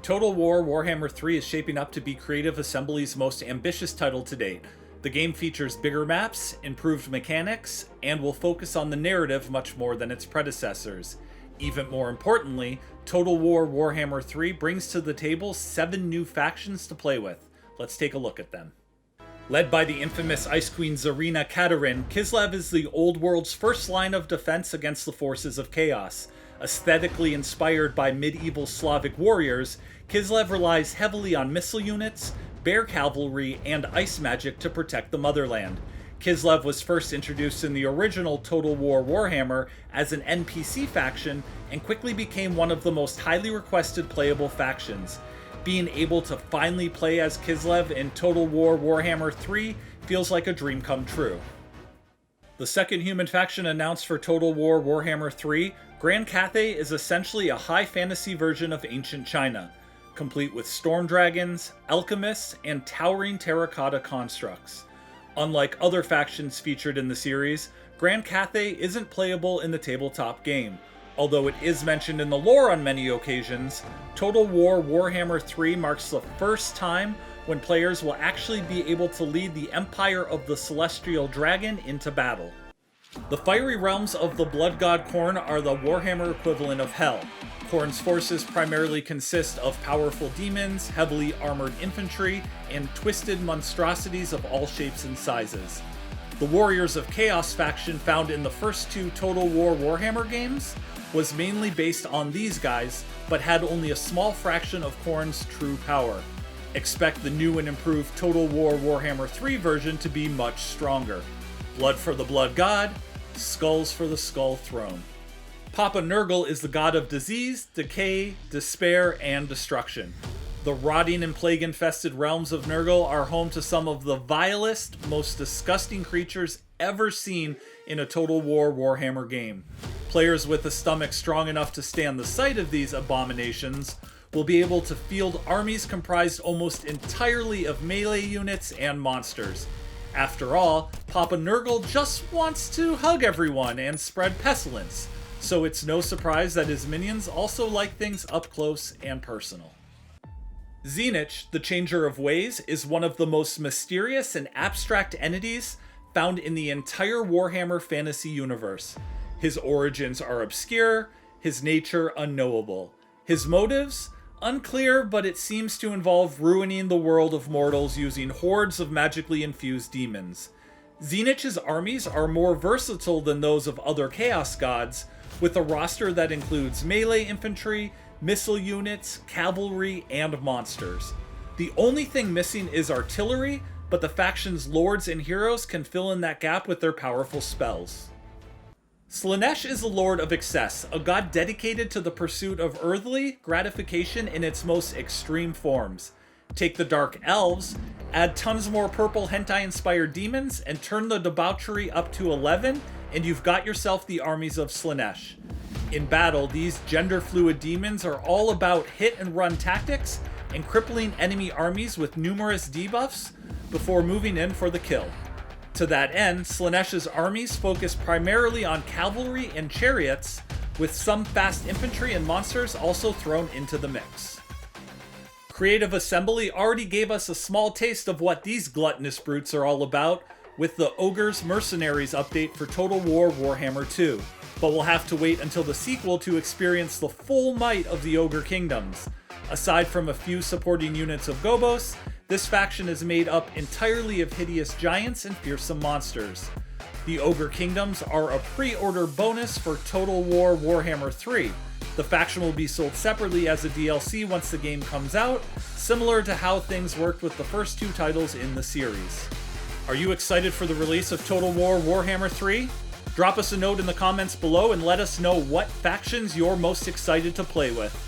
Total War Warhammer 3 is shaping up to be Creative Assembly's most ambitious title to date. The game features bigger maps, improved mechanics, and will focus on the narrative much more than its predecessors. Even more importantly, Total War Warhammer 3 brings to the table 7 new factions to play with. Let's take a look at them. Led by the infamous Ice Queen Zarina Katerin, Kislev is the old world's first line of defense against the forces of chaos. Aesthetically inspired by medieval Slavic warriors, Kislev relies heavily on missile units, bear cavalry, and ice magic to protect the motherland. Kislev was first introduced in the original Total War Warhammer as an NPC faction and quickly became one of the most highly requested playable factions. Being able to finally play as Kislev in Total War Warhammer 3 feels like a dream come true. The second human faction announced for Total War Warhammer 3, Grand Cathay, is essentially a high fantasy version of ancient China, complete with storm dragons, alchemists, and towering terracotta constructs. Unlike other factions featured in the series, Grand Cathay isn't playable in the tabletop game. Although it is mentioned in the lore on many occasions, Total War Warhammer 3 marks the first time when players will actually be able to lead the Empire of the Celestial Dragon into battle. The fiery realms of the Blood God Khorne are the Warhammer equivalent of Hell. Khorne's forces primarily consist of powerful demons, heavily armored infantry, and twisted monstrosities of all shapes and sizes. The Warriors of Chaos faction found in the first 2 Total War Warhammer games was mainly based on these guys, but had only a small fraction of Khorne's true power. Expect the new and improved Total War Warhammer 3 version to be much stronger. Blood for the Blood God, skulls for the Skull Throne. Papa Nergal is the god of disease, decay, despair, and destruction. The rotting and plague-infested realms of Nergal are home to some of the vilest, most disgusting creatures ever seen in a Total War Warhammer game. Players with a stomach strong enough to stand the sight of these abominations will be able to field armies comprised almost entirely of melee units and monsters. After all, Papa Nergal just wants to hug everyone and spread pestilence, so it's no surprise that his minions also like things up close and personal. Zenich, the Changer of Ways, is one of the most mysterious and abstract entities found in the entire Warhammer fantasy universe. His origins are obscure, his nature unknowable. His motives? Unclear, but it seems to involve ruining the world of mortals using hordes of magically infused demons. Zenich's armies are more versatile than those of other Chaos gods, with a roster that includes melee infantry, missile units, cavalry, and monsters. The only thing missing is artillery, but the faction's lords and heroes can fill in that gap with their powerful spells. Slaanesh is the Lord of Excess, a god dedicated to the pursuit of earthly gratification in its most extreme forms. Take the Dark Elves, add tons more purple hentai-inspired demons, and turn the debauchery up to 11, and you've got yourself the armies of Slaanesh. In battle, these gender-fluid demons are all about hit-and-run tactics and crippling enemy armies with numerous debuffs before moving in for the kill. To that end, Slaanesh's armies focus primarily on cavalry and chariots, with some fast infantry and monsters also thrown into the mix. Creative Assembly already gave us a small taste of what these gluttonous brutes are all about with the Ogre's Mercenaries update for Total War Warhammer 2, but we'll have to wait until the sequel to experience the full might of the Ogre Kingdoms. Aside from a few supporting units of Gobos, this faction is made up entirely of hideous giants and fearsome monsters. The Ogre Kingdoms are a pre-order bonus for Total War Warhammer 3. The faction will be sold separately as a DLC once the game comes out, similar to how things worked with the first 2 titles in the series. Are you excited for the release of Total War Warhammer 3? Drop us a note in the comments below and let us know what factions you're most excited to play with.